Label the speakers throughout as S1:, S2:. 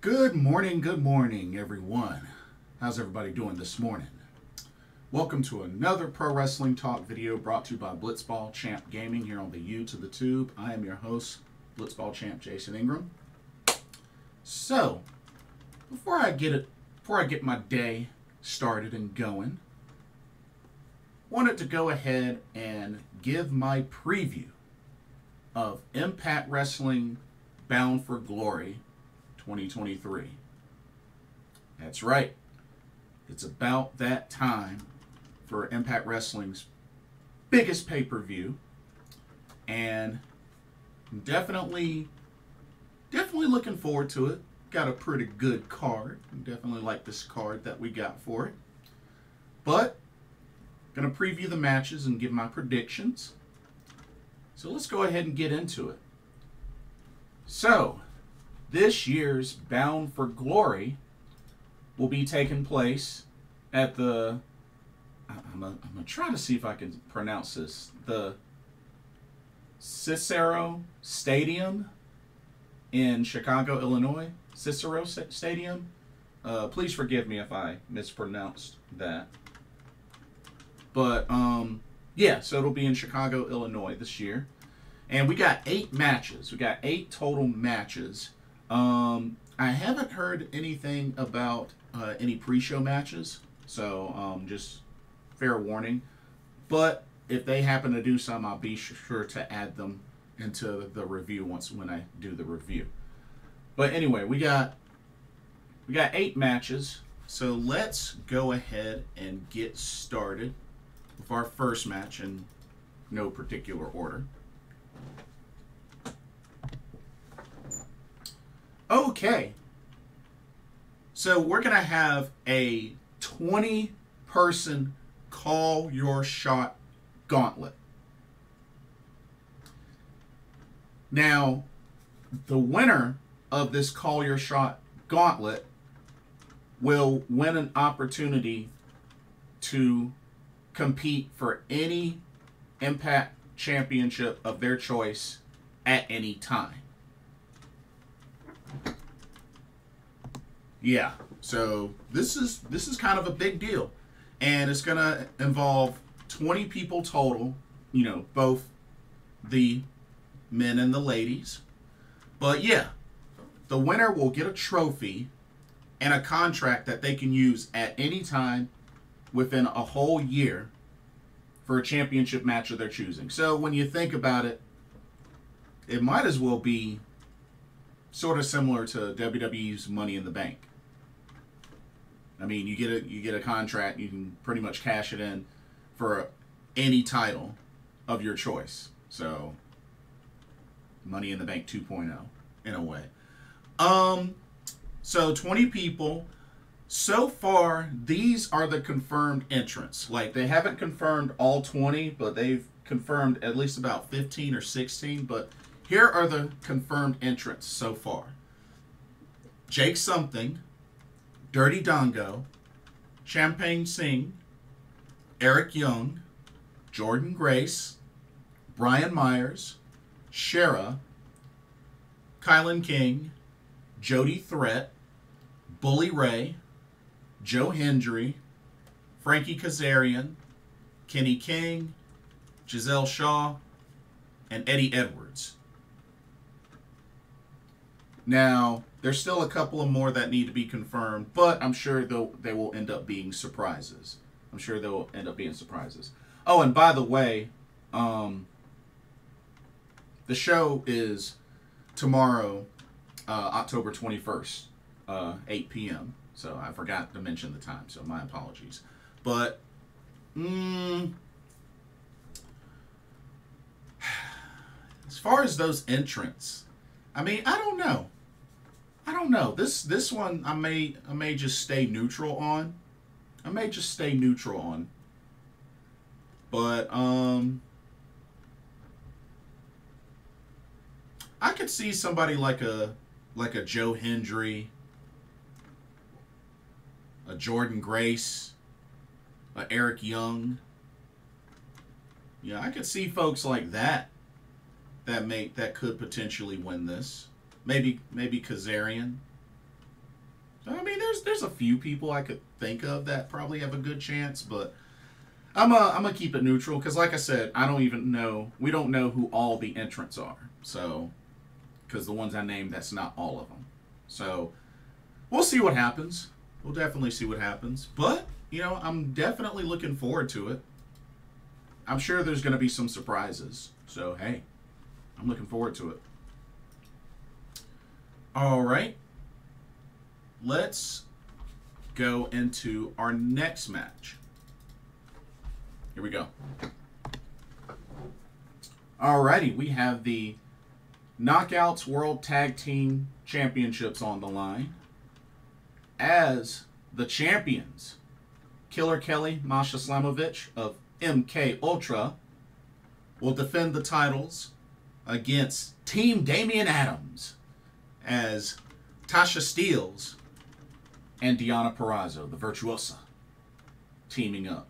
S1: Good morning, everyone. How's everybody doing this morning? Welcome to another Pro Wrestling Talk video brought to you by Blitzball Champ Gaming here on the U to the Tube. I am your host, Blitzball Champ Jason Ingram. So, before I get my day started and going, wanted to go ahead and give my preview of Impact Wrestling Bound for Glory 2023. That's right. It's about that time for Impact Wrestling's biggest pay-per-view, and definitely looking forward to it. Got a pretty good card. Definitely like this card that we got for it. But gonna preview the matches and give my predictions. So let's go ahead and get into it. So, this year's Bound for Glory will be taking place at the, I'm gonna try to see if I can pronounce this, the Cicero Stadium in Chicago, Illinois. Cicero Stadium. Please forgive me if I mispronounced that. But, yeah, so it'll be in Chicago, Illinois this year. And we got 8 matches. We got 8 total matches. I haven't heard anything about any pre-show matches, so just fair warning. But if they happen to do some, I'll be sure to add them into the review when I do the review. But anyway, we got 8 matches, so let's go ahead and get started with our first match in no particular order. Okay, so we're going to have a 20-person Call Your Shot Gauntlet. Now, the winner of this Call Your Shot Gauntlet will win an opportunity to compete for any Impact Championship of their choice at any time. Yeah, so this is kind of a big deal, and it's gonna involve 20 people total, you know, both the men and the ladies. But yeah, the winner will get a trophy and a contract that they can use at any time within a whole year for a championship match of their choosing. So when you think about it, it might as well be sort of similar to WWE's Money in the Bank. I mean, you get a contract, you can pretty much cash it in for any title of your choice. So, Money in the Bank 2.0 in a way. So 20 people. So far, these are the confirmed entrants. Like, they haven't confirmed all 20, but they've confirmed at least about 15 or 16. But here are the confirmed entrants so far. Jake Something, Dirty Dongo, Champagne Singh, Eric Young, Jordan Grace, Brian Myers, Shera, Kylan King, Jody Threat, Bully Ray, Joe Hendry, Frankie Kazarian, Kenny King, Giselle Shaw, and Eddie Edwards. Now, there's still a couple of more that need to be confirmed, but I'm sure they will end up being surprises. Oh, and by the way, the show is tomorrow, October 21st, 8 p.m. So I forgot to mention the time, so my apologies. But, as far as those entrants, I mean, I don't know. This one I may just stay neutral on. But I could see somebody like a Joe Hendry, a Jordan Grace, a Eric Young. Yeah, I could see folks like that that could potentially win this. Maybe Kazarian. I mean, there's a few people I could think of that probably have a good chance, but I'm gonna keep it neutral because, like I said, I don't even know. We don't know who all the entrants are. So, because the ones I named, that's not all of them. So, we'll see what happens. We'll definitely see what happens. But you know, I'm definitely looking forward to it. I'm sure there's gonna be some surprises. So hey, I'm looking forward to it. All right. Let's go into our next match. Here we go. Alrighty, we have the Knockouts World Tag Team Championships on the line. As the champions, Killer Kelly, Masha Slamovich of MK Ultra will defend the titles against Team Damian Adams as Tasha Steelz and Deonna Purrazzo, the Virtuosa, teaming up.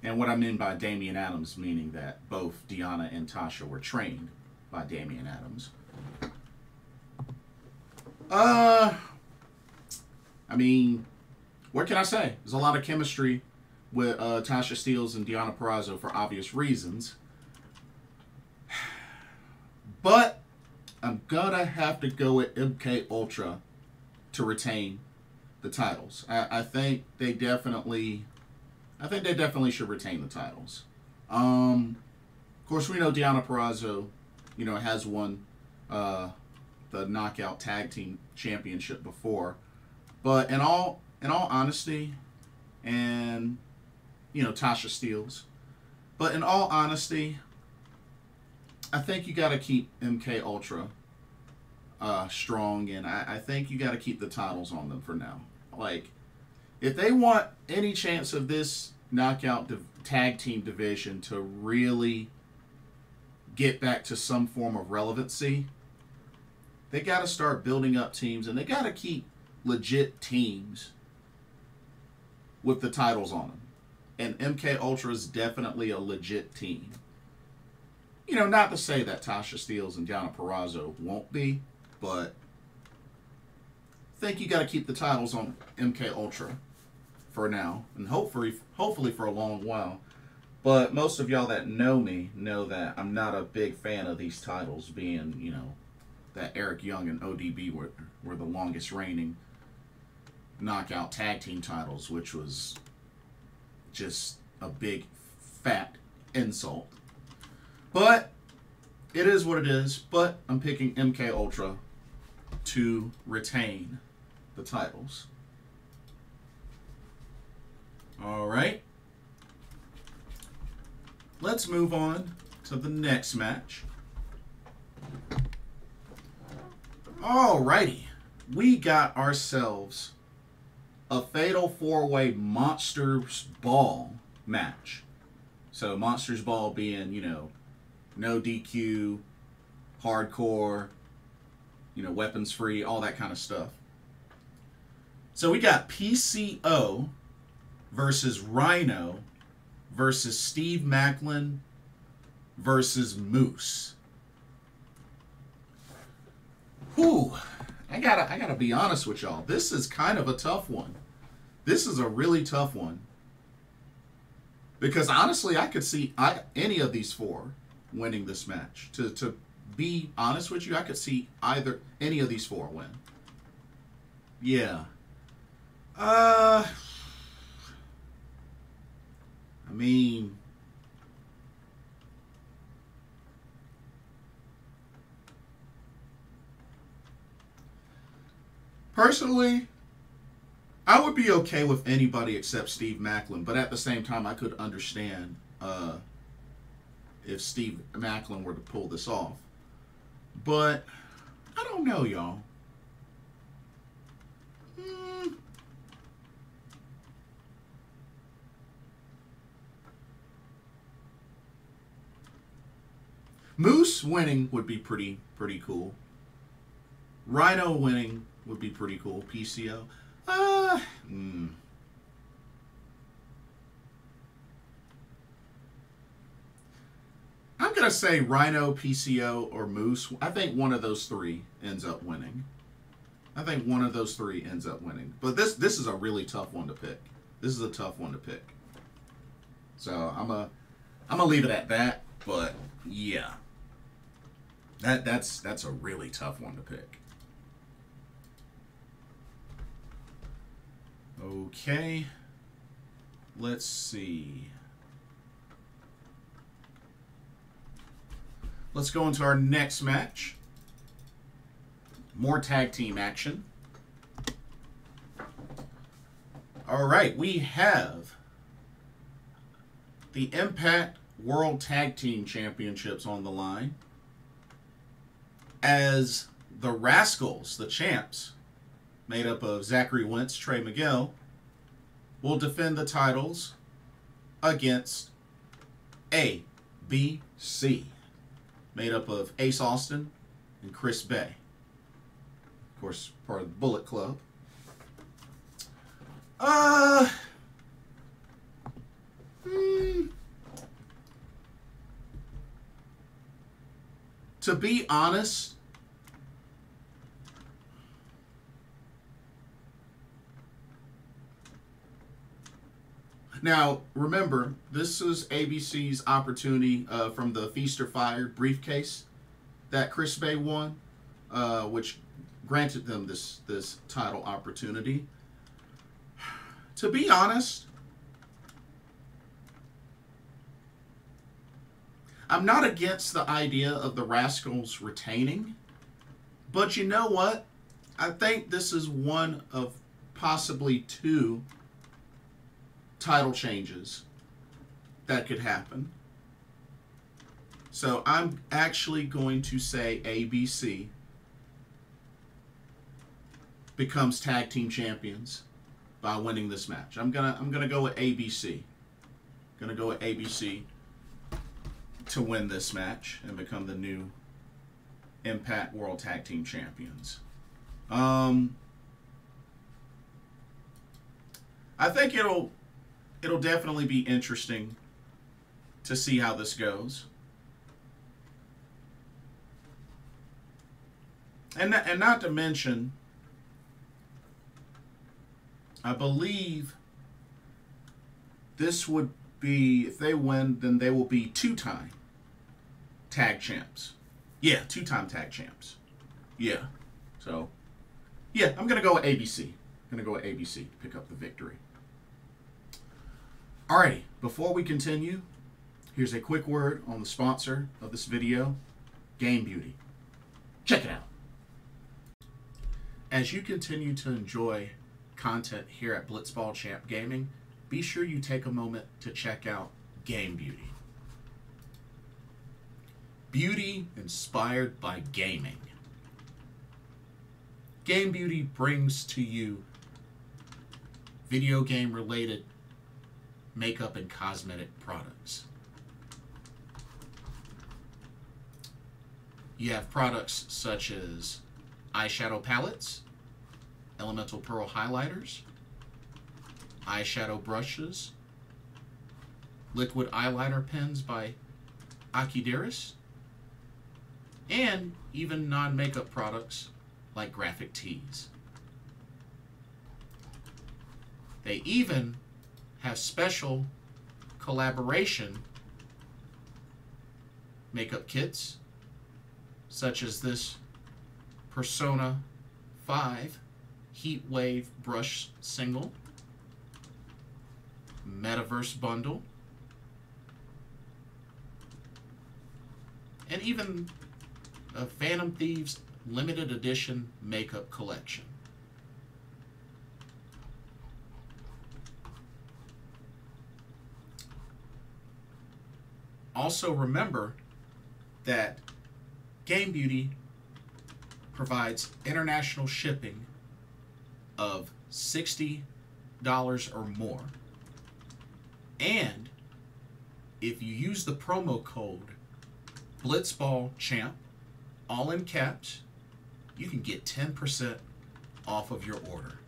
S1: And what I mean by Damian Adams, meaning that both Deonna and Tasha were trained by Damian Adams. I mean, what can I say? There's a lot of chemistry with Tasha Steelz and Deonna Purrazzo for obvious reasons. But I'm gonna have to go with MK Ultra to retain the titles. I think they definitely should retain the titles. Of course, we know Deonna Purrazzo, you know, has won the Knockout Tag Team Championship before. But in all honesty, and you know, Tasha Steelz. But in all honesty, I think you got to keep MK Ultra strong, and I think you got to keep the titles on them for now. Like, if they want any chance of this knockout tag team division to really get back to some form of relevancy, they got to start building up teams, and they got to keep legit teams with the titles on them. And MK Ultra is definitely a legit team. You know, not to say that Tasha Steelz and Deonna Purrazzo won't be, but I think you got to keep the titles on MK Ultra for now, and hopefully for a long while. But most of y'all that know me know that I'm not a big fan of these titles being, you know, that Eric Young and ODB were the longest reigning knockout tag team titles, which was just a big fat insult. But it is what it is. But I'm picking MK Ultra to retain the titles. All right. Let's move on to the next match. All righty. We got ourselves a Fatal 4-Way Monsters Ball match. So Monsters Ball being, you know, no DQ, hardcore, you know, weapons free, all that kind of stuff. So we got PCO versus Rhino versus Steve Maclin versus Moose. Whew. I gotta be honest with y'all. This is kind of a tough one. This is a really tough one. Because honestly, I could see any of these four winning this match. To be honest with you, I could see any of these four win. Yeah. I mean, personally, I would be okay with anybody except Steve Maclin, but at the same time, I could understand if Steve Maclin were to pull this off. But I don't know, y'all. Moose winning would be pretty cool. Rhino winning would be pretty cool. PCO. I'm going to say Rhino, PCO, or Moose. I think one of those three ends up winning. I think one of those three ends up winning. But this is a really tough one to pick. This is a tough one to pick. So I'm gonna leave it at that. But yeah, that's a really tough one to pick. Okay, let's see. Let's go into our next match. More tag team action. All right, we have the Impact World Tag Team Championships on the line as the Rascalz, the champs, made up of Zachary, Wentz, Trey, Miguel, will defend the titles against ABC, made up of Ace Austin and Chris Bay. Of course, part of the Bullet Club. To be honest, now remember, this is ABC's opportunity from the Feast or Fire briefcase that Chris Bay won, which granted them this title opportunity. To be honest, I'm not against the idea of the Rascalz retaining, but you know what? I think this is one of possibly two title changes that could happen. So I'm actually going to say ABC becomes tag team champions by winning this match. I'm gonna go with ABC. Gonna go with ABC to win this match and become the new Impact World Tag Team Champions. I think it'll definitely be interesting to see how this goes. And not to mention, I believe this would be, if they win, then they will be two-time tag champs. Yeah, two-time tag champs. Yeah. So, yeah, I'm going to go with ABC. I'm going to go with ABC to pick up the victory. Alrighty, before we continue, here's a quick word on the sponsor of this video, Game Beauty. Check it out. As you continue to enjoy content here at Blitzball Champ Gaming, be sure you take a moment to check out Game Beauty. Beauty inspired by gaming. Game Beauty brings to you video game related makeup and cosmetic products. You have products such as eyeshadow palettes, elemental pearl highlighters, eyeshadow brushes, liquid eyeliner pens by Akideris, and even non-makeup products like graphic tees. They even have special collaboration makeup kits, such as this Persona 5 Heat Wave Brush Single, Metaverse Bundle, and even a Phantom Thieves Limited Edition Makeup Collection. Also remember that Game Beauty provides international shipping of $60 or more. And if you use the promo code BlitzballChamp, all in caps, you can get 10% off of your order.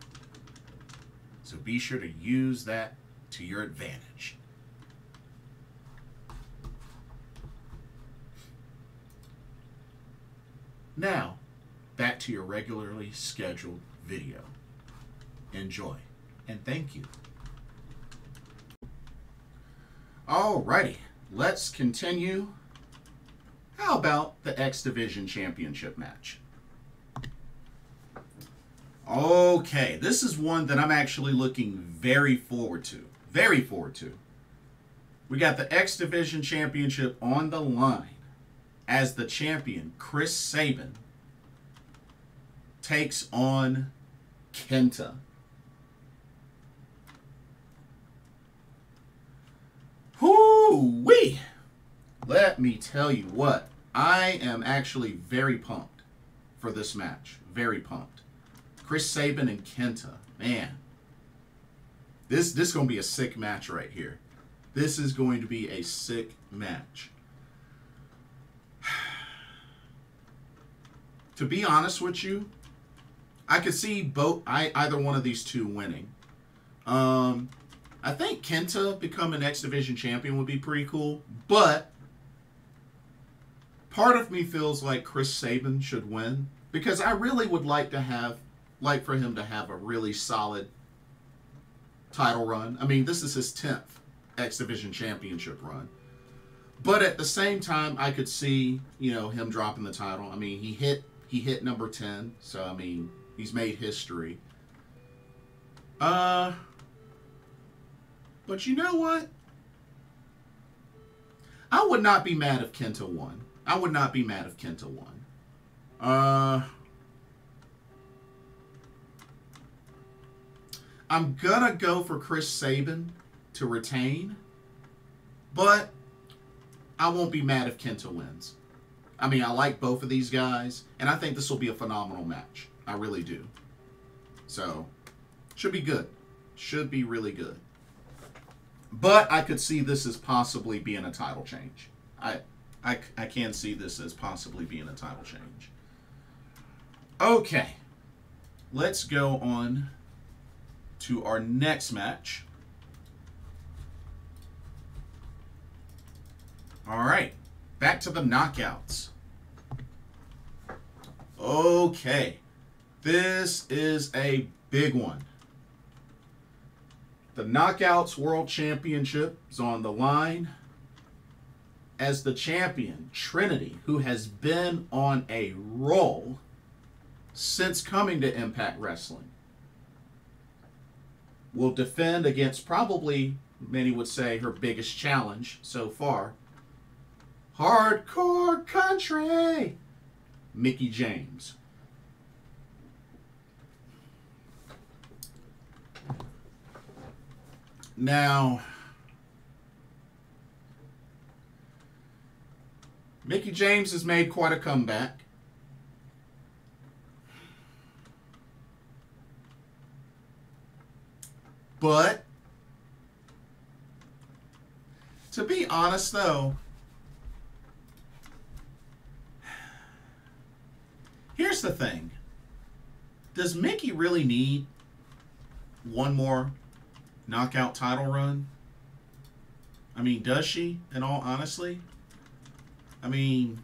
S1: So be sure to use that to your advantage. Now, back to your regularly scheduled video. Enjoy, and thank you. Alrighty, let's continue. How about the X Division Championship match? Okay, this is one that I'm actually looking very forward to. Very forward to. We got the X Division Championship on the line as the champion, Sabin, takes on KENTA. Whoo-wee! Let me tell you what, I am actually very pumped for this match. Very pumped. Sabin and KENTA. Man. This is going to be a sick match right here. This is going to be a sick match. To be honest with you, I could see either one of these two winning. I think KENTA becoming X Division champion would be pretty cool, but part of me feels like Sabin should win because I really would like for him to have a really solid title run. I mean, this is his 10th X Division championship run. But at the same time, I could see, you know, him dropping the title. I mean, he hit number 10, so I mean, he's made history. But you know what? I would not be mad if KENTA won. I would not be mad if KENTA won. I'm gonna go for Sabin to retain, but I won't be mad if KENTA wins. I mean, I like both of these guys, and I think this will be a phenomenal match. I really do. So, should be good. Should be really good. But I could see this as possibly being a title change. I can see this as possibly being a title change. Okay. Let's go on to our next match. All right. Back to the knockouts. Okay. This is a big one. The Knockouts World Championship is on the line as the champion, Trinity, who has been on a roll since coming to Impact Wrestling, will defend against probably, many would say, her biggest challenge so far, Hardcore Country, Mickie James. Now, Mickie James has made quite a comeback. But, to be honest though, here's the thing. Does Mickie really need one more knockout title run? I mean, does she, in all honesty? I mean,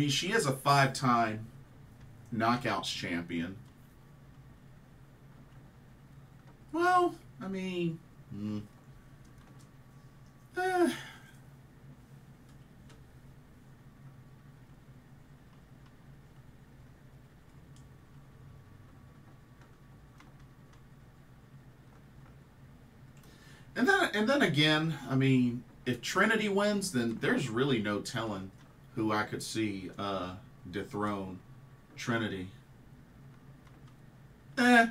S1: she is a 5-time knockouts champion. Well, I mean, And then again, I mean, if Trinity wins, then there's really no telling who I could see dethrone Trinity. Nah.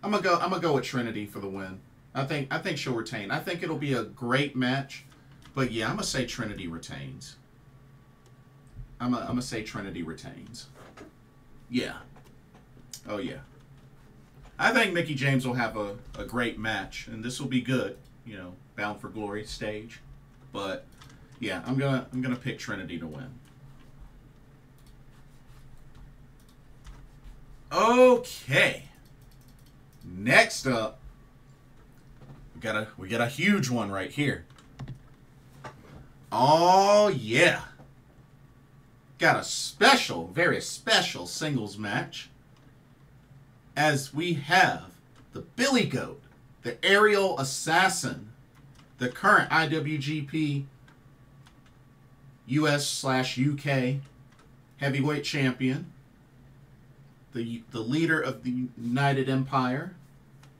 S1: I'm gonna go with Trinity for the win. I think she'll retain. I think it'll be a great match, but yeah, I'm gonna say Trinity retains. I'm gonna say Trinity retains. Yeah. Oh yeah. I think Mickie James will have a great match, and this will be good. You know, Bound for Glory stage. But yeah, I'm gonna pick Trinity to win. Okay. Next up, we got a huge one right here. Oh yeah. Got a special, very special singles match. As we have the Billy Goat, the aerial assassin, the current IWGP US/UK heavyweight champion, the leader of the United Empire,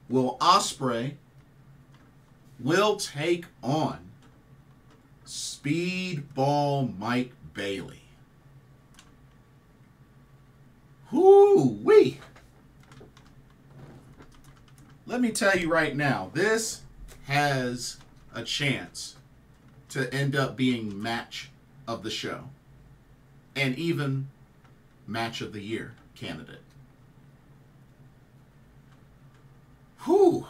S1: Will Ospreay, will take on Speedball Mike Bailey. Whoo-wee! Let me tell you right now, this has a chance to end up being match of the show and even match of the year candidate. Whew.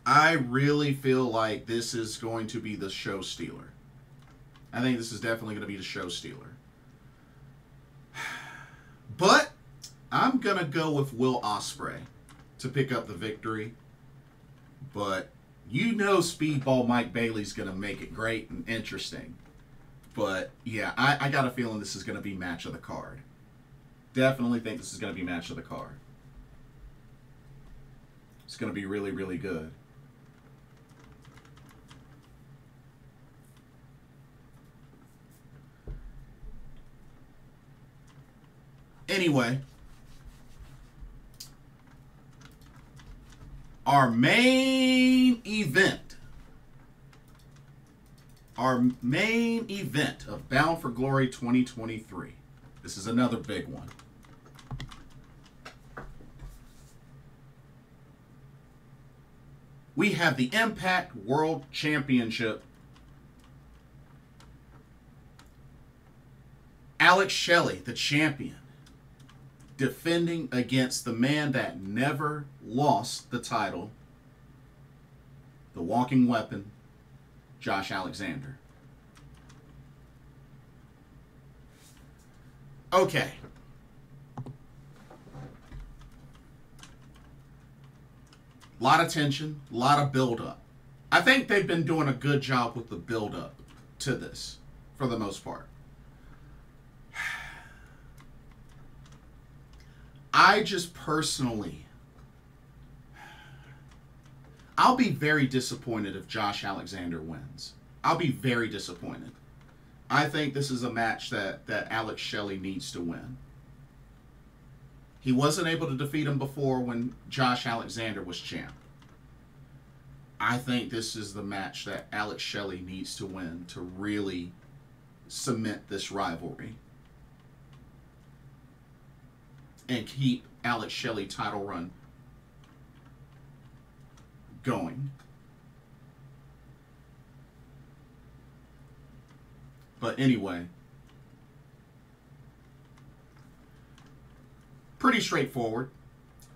S1: I really feel like this is going to be the show stealer. I think this is definitely going to be the show stealer. But I'm going to go with Will Ospreay to pick up the victory. But you know Speedball Mike Bailey's going to make it great and interesting. But yeah, I got a feeling this is going to be match of the card. Definitely think this is going to be match of the card. It's going to be really, really good. Anyway, our main event of Bound for Glory 2023. This is another big one. We have the Impact World Championship. Alex Shelley, the champion, defending against the man that never lost the title, the walking weapon, Josh Alexander. Okay. A lot of tension, a lot of build-up. I think they've been doing a good job with the build-up to this, for the most part. I just personally, I'll be very disappointed if Josh Alexander wins. I'll be very disappointed. I think this is a match that Alex Shelley needs to win. He wasn't able to defeat him before when Josh Alexander was champ. I think this is the match that Alex Shelley needs to win to really cement this rivalry and keep Alex Shelley title run going. But anyway, pretty straightforward,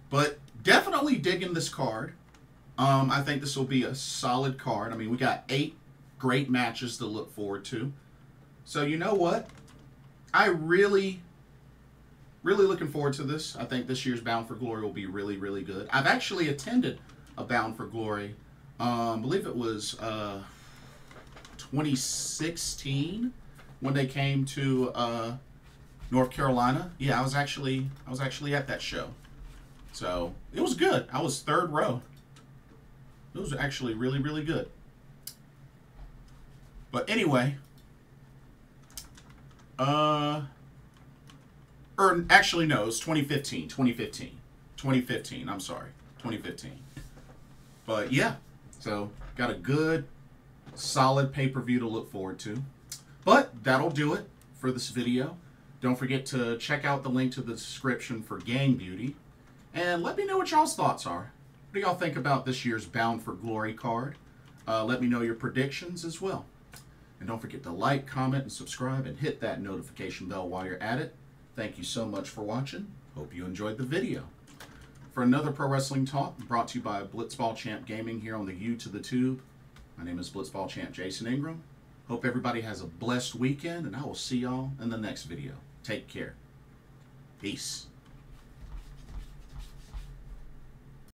S1: but definitely digging this card. I think this will be a solid card. I mean, we got 8 great matches to look forward to. So you know what? I really looking forward to this. I think this year's Bound for Glory will be really, really good. I've actually attended a Bound for Glory. I believe it was 2016 when they came to North Carolina. Yeah, I was actually at that show. So it was good. I was 3rd row. It was actually really, really good. But anyway, or actually no, it was 2015. 2015, I'm sorry. 2015. But yeah, so got a good, solid pay-per-view to look forward to. But that'll do it for this video. Don't forget to check out the link to the description for Gang Beauty. And let me know what y'all's thoughts are. What do y'all think about this year's Bound for Glory card? Let me know your predictions as well. And don't forget to like, comment, and subscribe, and hit that notification bell while you're at it. Thank you so much for watching. Hope you enjoyed the video. For another Pro Wrestling Talk brought to you by Blitzball Champ Gaming here on the U to the Tube, my name is Blitzball Champ Jason Ingram. Hope everybody has a blessed weekend, and I will see y'all in the next video. Take care. Peace.